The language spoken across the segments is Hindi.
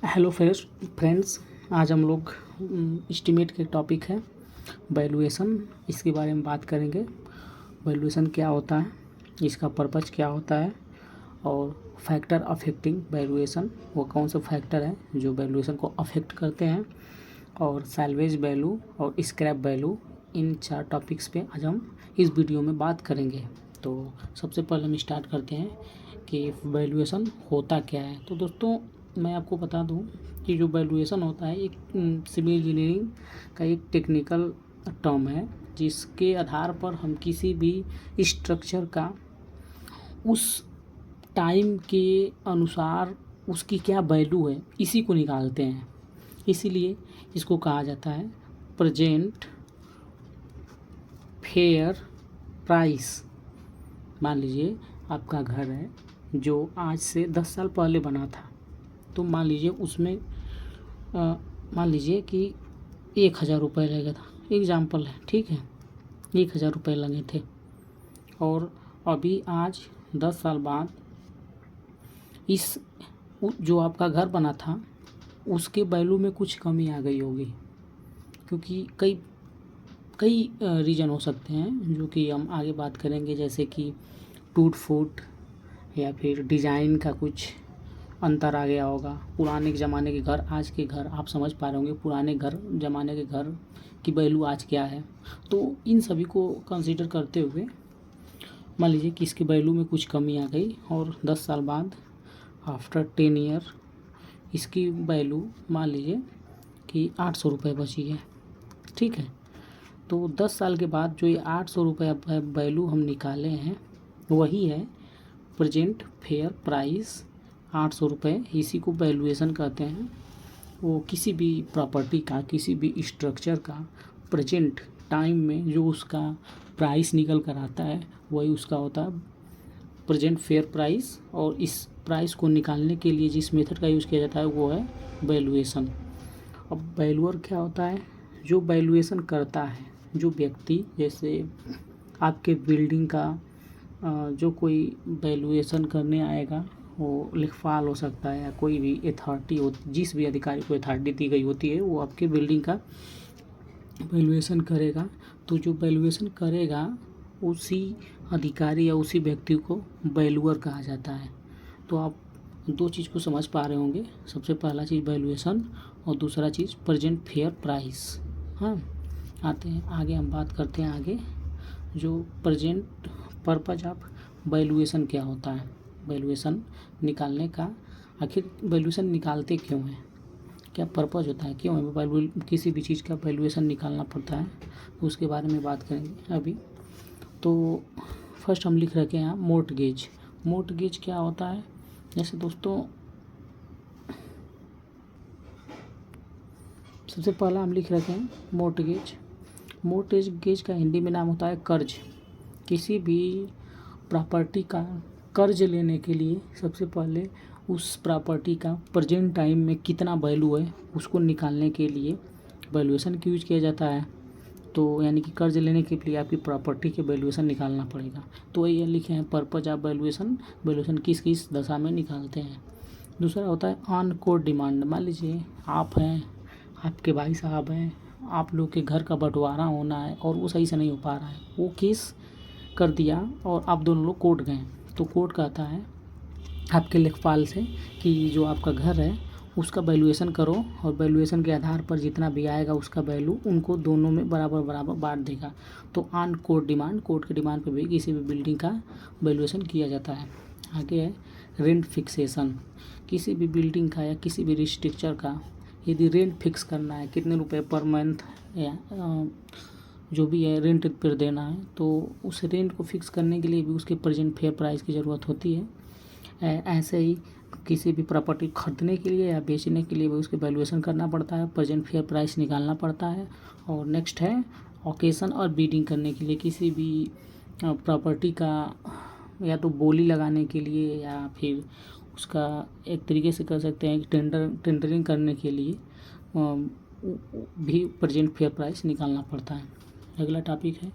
हेलो फ्रेंड्स, आज हम लोग एस्टीमेट के टॉपिक है वैल्यूएशन। इसके बारे में बात करेंगे। वैल्यूएशन क्या होता है, इसका पर्पज़ क्या होता है और फैक्टर अफेक्टिंग वैल्यूएशन, वो कौन से फैक्टर हैं जो वैल्यूएशन को अफेक्ट करते हैं, और सैल्वेज वैल्यू और स्क्रैप वैल्यू, इन 4 टॉपिक्स पे आज हम इस वीडियो में बात करेंगे। तो सबसे पहले हम स्टार्ट करते हैं कि वैल्यूएशन होता क्या है। तो दोस्तों, मैं आपको बता दूं कि जो वैल्यूएशन होता है एक सिविल इंजीनियरिंग का एक टेक्निकल टर्म है, जिसके आधार पर हम किसी भी स्ट्रक्चर का उस टाइम के अनुसार उसकी क्या वैल्यू है, इसी को निकालते हैं। इसीलिए इसको कहा जाता है प्रेजेंट फेयर प्राइस। मान लीजिए आपका घर है जो आज से 10 साल पहले बना था, तो मान लीजिए उसमें मान लीजिए कि 1,000 रुपये लगा था। एग्जाम्पल है, ठीक है, 1,000 रुपये लगे थे। और अभी आज 10 साल बाद इस जो आपका घर बना था उसके वैल्यू में कुछ कमी आ गई होगी, क्योंकि कई रीज़न हो सकते हैं जो कि हम आगे बात करेंगे, जैसे कि टूट फूट या फिर डिज़ाइन का कुछ अंतर आ गया होगा। पुराने ज़माने के घर, आज के घर, आप समझ पा रहे होंगे पुराने ज़माने के घर की वैल्यू आज क्या है। तो इन सभी को कंसीडर करते हुए मान लीजिए कि इसके वैल्यू में कुछ कमी आ गई और 10 साल बाद आफ्टर 10 ईयर इसकी वैल्यू मान लीजिए कि 800 रुपये बची है, ठीक है। तो 10 साल के बाद जो ये 800 रुपये वैल्यू हम निकाले हैं वही है प्रेजेंट फेयर प्राइस, 800 रुपये। इसी को वैल्यूएशन कहते हैं। वो किसी भी प्रॉपर्टी का, किसी भी स्ट्रक्चर का प्रेजेंट टाइम में जो उसका प्राइस निकल कर आता है वही उसका होता है प्रेजेंट फेयर प्राइस। और इस प्राइस को निकालने के लिए जिस मेथड का यूज़ किया जाता है वो है वैल्यूएशन। अब वैल्यूअर क्या होता है? जो वैल्यूएशन करता है, जो व्यक्ति, जैसे आपके बिल्डिंग का जो कोई वैल्यूएशन करने आएगा वो लेखपाल हो सकता है या कोई भी अथॉरिटी हो, जिस भी अधिकारी को अथॉरिटी दी गई होती है वो आपके बिल्डिंग का वैल्यूएशन करेगा। तो जो वैल्यूएशन करेगा उसी अधिकारी या उसी व्यक्ति को वैल्यूअर कहा जाता है। तो आप 2 चीज़ को समझ पा रहे होंगे। सबसे पहला चीज़ वैल्यूएशन और दूसरा चीज़ प्रेजेंट फेयर प्राइस। हाँ, आते हैं आगे, हम बात करते हैं आगे जो प्रेजेंट पर्पज ऑफ वैल्यूएशन क्या होता है। वैल्यूएशन निकालने का, आखिर वैल्यूएशन निकालते क्यों हैं, क्या पर्पज़ होता है, क्यों हमें किसी भी चीज़ का वैल्यूएशन निकालना पड़ता है, उसके बारे में बात करेंगे अभी। तो फर्स्ट हम लिख रखे हैं मोर्टगेज। मोर्टगेज क्या होता है? जैसे दोस्तों, सबसे पहला हम लिख रखे हैं मोर्टगेज। मोर्टगेज का हिंदी में नाम होता है कर्ज। किसी भी प्रॉपर्टी का कर्ज लेने के लिए सबसे पहले उस प्रॉपर्टी का प्रेजेंट टाइम में कितना वैल्यू है उसको निकालने के लिए वैल्यूएशन की यूज़ किया जाता है। तो यानी कि कर्ज लेने के लिए आपकी प्रॉपर्टी के वैल्यूएशन निकालना पड़ेगा। तो ये लिखे हैं पर्पज ऑफ वैल्यूएशन। वैल्यूएशन किस किस दशा में निकालते हैं। दूसरा होता है ऑन कोर्ट डिमांड। मान लीजिए आप हैं, आपके भाई साहब हैं, आप लोग के घर का बंटवारा होना है और वो सही से नहीं हो पा रहा है, वो केस कर दिया और आप दोनों लोग कोर्ट गए। तो कोर्ट कहता है आपके लेखपाल से कि जो आपका घर है उसका वैल्यूएशन करो और वैल्यूएशन के आधार पर जितना भी आएगा उसका वैल्यू उनको दोनों में बराबर बराबर बांट देगा। तो ऑन कोर्ट डिमांड, कोर्ट के डिमांड पे भी किसी भी बिल्डिंग का वैल्यूएशन किया जाता है। आगे है रेंट फिक्सेशन। किसी भी बिल्डिंग का या किसी भी स्ट्रक्चर का यदि रेंट फिक्स करना है, कितने रुपए पर मंथ या जो भी है रेंट पर देना है, तो उस रेंट को फिक्स करने के लिए भी उसके प्रेजेंट फेयर प्राइस की ज़रूरत होती है। ऐसे ही किसी भी प्रॉपर्टी खरीदने के लिए या बेचने के लिए भी उसके वैल्यूएशन करना पड़ता है, प्रेजेंट फेयर प्राइस निकालना पड़ता है। और नेक्स्ट है ऑकेशन और बिडिंग करने के लिए, किसी भी प्रॉपर्टी का या तो बोली लगाने के लिए या फिर उसका एक तरीके से कर सकते हैं टेंडरिंग करने के लिए भी प्रेजेंट फेयर प्राइस निकालना पड़ता है। अगला टॉपिक है,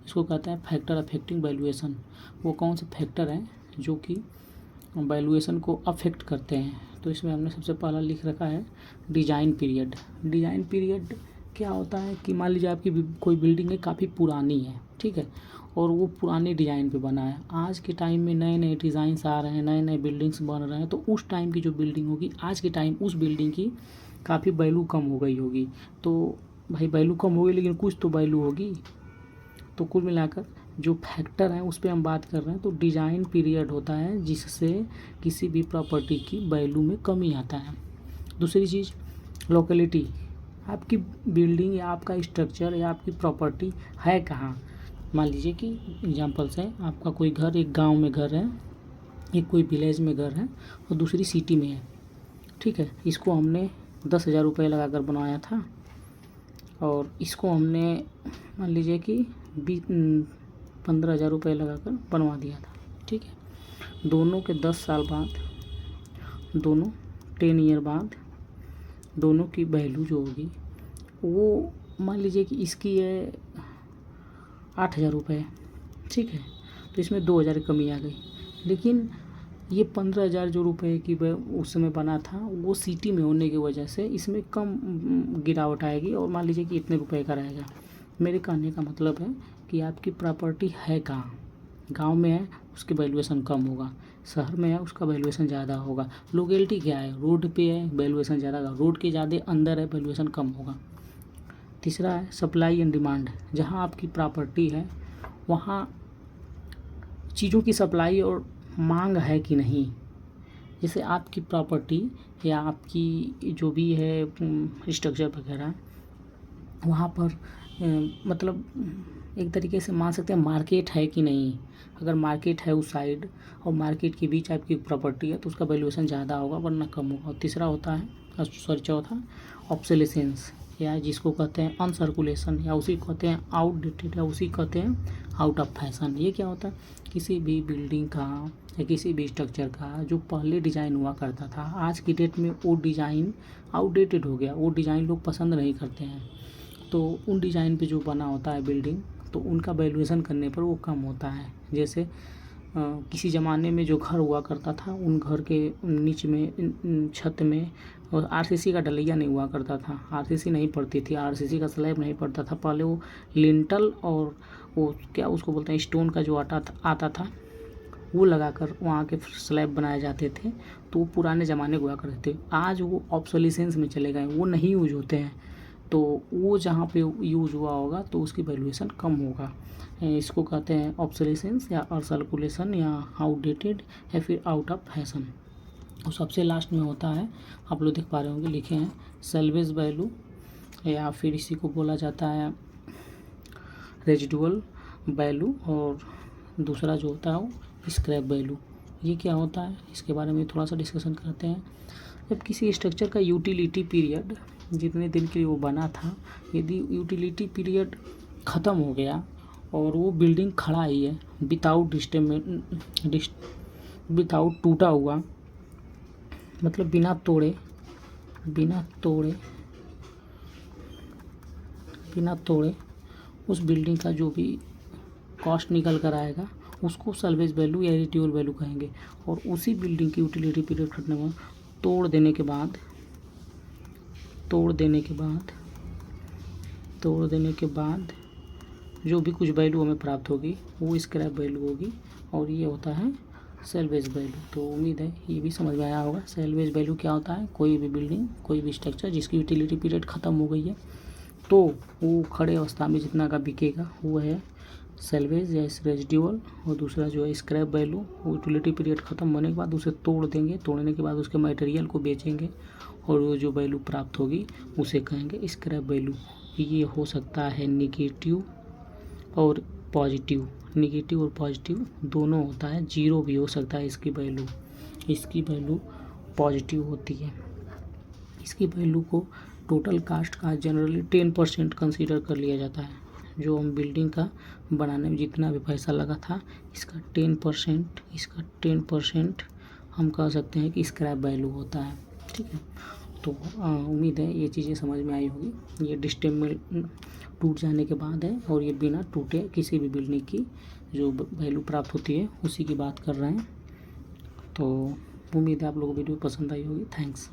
इसको कहते हैं फैक्टर अफेक्टिंग वैल्यूएशन। वो कौन से फैक्टर हैं जो कि वैल्यूएशन को अफेक्ट करते हैं। तो इसमें हमने सबसे पहला लिख रखा है डिज़ाइन पीरियड। डिज़ाइन पीरियड क्या होता है कि मान लीजिए आपकी कोई बिल्डिंग है, काफ़ी पुरानी है, ठीक है, और वो पुराने डिज़ाइन पे बना है। आज के टाइम में नए नए डिज़ाइंस आ रहे हैं, नए नए बिल्डिंग्स बन रहे हैं, तो उस टाइम की जो बिल्डिंग होगी, आज के टाइम उस बिल्डिंग की काफ़ी वैल्यू कम हो गई होगी। तो भाई वैल्यू कम हो गई, लेकिन कुछ तो वैल्यू होगी। तो कुल मिलाकर जो फैक्टर है उस पर हम बात कर रहे हैं। तो डिज़ाइन पीरियड होता है जिससे किसी भी प्रॉपर्टी की वैल्यू में कमी आता है। दूसरी चीज़ लोकेलिटी, आपकी बिल्डिंग या आपका स्ट्रक्चर या आपकी प्रॉपर्टी है कहाँ। मान लीजिए कि एग्जांपल्स है, आपका कोई घर एक गांव में घर है, एक कोई विलेज में घर है और दूसरी सिटी में है, ठीक है। इसको हमने 10,000 रुपये लगा कर बनवाया था और इसको हमने मान लीजिए कि 15,000 रुपये लगा कर बनवा दिया था, ठीक है। दोनों के 10 साल बाद, दोनों 10 ईयर बाद दोनों की वैल्यू जो होगी वो मान लीजिए कि इसकी है 8,000 रुपये, ठीक है। तो इसमें 2,000 की कमी आ गई, लेकिन ये 15,000 जो रुपये की उस समय बना था वो सिटी में होने की वजह से इसमें कम गिरावट आएगी और मान लीजिए कि इतने रुपए का रहेगा। मेरे कहने का मतलब है कि आपकी प्रॉपर्टी है कहाँ। गांव में है उसकी वैल्यूएशन कम होगा, शहर में है उसका वैल्यूएशन ज़्यादा होगा। लोकेलिटी क्या है, रोड पे है वैल्यूएशन ज़्यादा होगा, रोड के ज़्यादा अंदर है वैल्यूएशन कम होगा। तीसरा है सप्लाई एंड डिमांड, जहाँ आपकी प्रॉपर्टी है वहाँ चीज़ों की सप्लाई और मांग है कि नहीं। जैसे आपकी प्रॉपर्टी या आपकी जो भी है स्ट्रक्चर वगैरह, वहाँ पर मतलब एक तरीके से मान सकते हैं मार्केट है कि नहीं। अगर मार्केट है उस साइड और मार्केट के बीच आपकी प्रॉपर्टी है तो उसका वैल्यूएशन ज़्यादा होगा वरना कम होगा। और तीसरा होता है चौथा ऑब्सोलेसेंस, या जिसको कहते हैं अनसर्कुलेशन, या उसी कहते हैं आउटडेटेड, या उसी कहते हैं आउट ऑफ फैशन। ये क्या होता है, किसी भी बिल्डिंग का या किसी भी स्ट्रक्चर का जो पहले डिज़ाइन हुआ करता था, आज की डेट में वो डिज़ाइन आउटडेटेड हो गया, वो डिज़ाइन लोग पसंद नहीं करते हैं। तो उन डिज़ाइन पे जो बना होता है बिल्डिंग, तो उनका वैल्यूएशन करने पर वो कम होता है। जैसे किसी ज़माने में जो घर हुआ करता था, उन घर के नीचे में छत में और आरसीसी का ढलैया नहीं हुआ करता था, आरसीसी नहीं पड़ती थी, आरसीसी का स्लैब नहीं पड़ता था। पहले वो लिंटल और वो क्या उसको बोलते हैं स्टोन का जो आता था वो लगाकर वहाँ के स्लैब बनाए जाते थे। तो वो पुराने ज़माने हुआ करते थे। आज वो ऑब्सोलिसेंस में चले गए, वो नहीं यूज होते हैं। तो वो जहाँ पे यूज़ हुआ होगा तो उसकी वैल्यूएशन कम होगा। इसको कहते हैं ऑब्सोलिसेंस या सर्कुलेशन या आउटडेटेड या फिर आउट ऑफ फैशन। और सबसे लास्ट में होता है, आप लोग देख पा रहे होंगे लिखे हैं सेल्वेज वैल्यू, या फिर इसी को बोला जाता है रेजिडुअल वैल्यू, और दूसरा जो होता है वो स्क्रैप वैल्यू। ये क्या होता है इसके बारे में थोड़ा सा डिस्कशन करते हैं। जब किसी स्ट्रक्चर का यूटिलिटी पीरियड जितने दिन के लिए वो बना था, यदि यूटिलिटी पीरियड ख़त्म हो गया और वो बिल्डिंग खड़ा ही है विदाउट टूटा हुआ, मतलब बिना तोड़े उस बिल्डिंग का जो भी कॉस्ट निकल कर आएगा उसको सल्वेज वैल्यू या रेजिडुअल वैल्यू कहेंगे। और उसी बिल्डिंग की यूटिलिटी पीरियड खत्म हुआ, तोड़ देने के बाद जो भी कुछ वैल्यू हमें प्राप्त होगी वो स्क्रैप वैल्यू होगी, और ये होता है सेल्वेज वैल्यू। तो उम्मीद है ये भी समझ में आया होगा। सेल्वेज वैल्यू क्या होता है, कोई भी बिल्डिंग कोई भी स्ट्रक्चर जिसकी यूटिलिटी पीरियड ख़त्म हो गई है तो वो खड़े अवस्था में जितना का बिकेगा वो है सेल्वेज या रेजिडुअल। और दूसरा जो है स्क्रैप वैल्यू, वो यूटिलिटी पीरियड ख़त्म होने के बाद उसे तोड़ देंगे, तोड़ने के बाद उसके मटेरियल को बेचेंगे और वो जो वैल्यू प्राप्त होगी उसे कहेंगे स्क्रैप वैल्यू। ये हो सकता है निगेटिव और पॉजिटिव, निगेटिव और पॉजिटिव दोनों होता है, जीरो भी हो सकता है इसकी वैल्यू पॉजिटिव होती है। इसकी वैल्यू को टोटल कास्ट का जनरली 10% कंसीडर कर लिया जाता है। जो हम बिल्डिंग का बनाने में जितना भी पैसा लगा था इसका 10% हम कह सकते हैं कि स्क्रैप वैल्यू होता है, ठीक है। तो उम्मीद है ये चीज़ें समझ में आई होगी। ये डिस्टेंबल टूट जाने के बाद है और ये बिना टूटे किसी भी बिल्डिंग की जो वैल्यू प्राप्त होती है उसी की बात कर रहे हैं। तो उम्मीद है आप लोगों को वीडियो पसंद आई होगी। थैंक्स।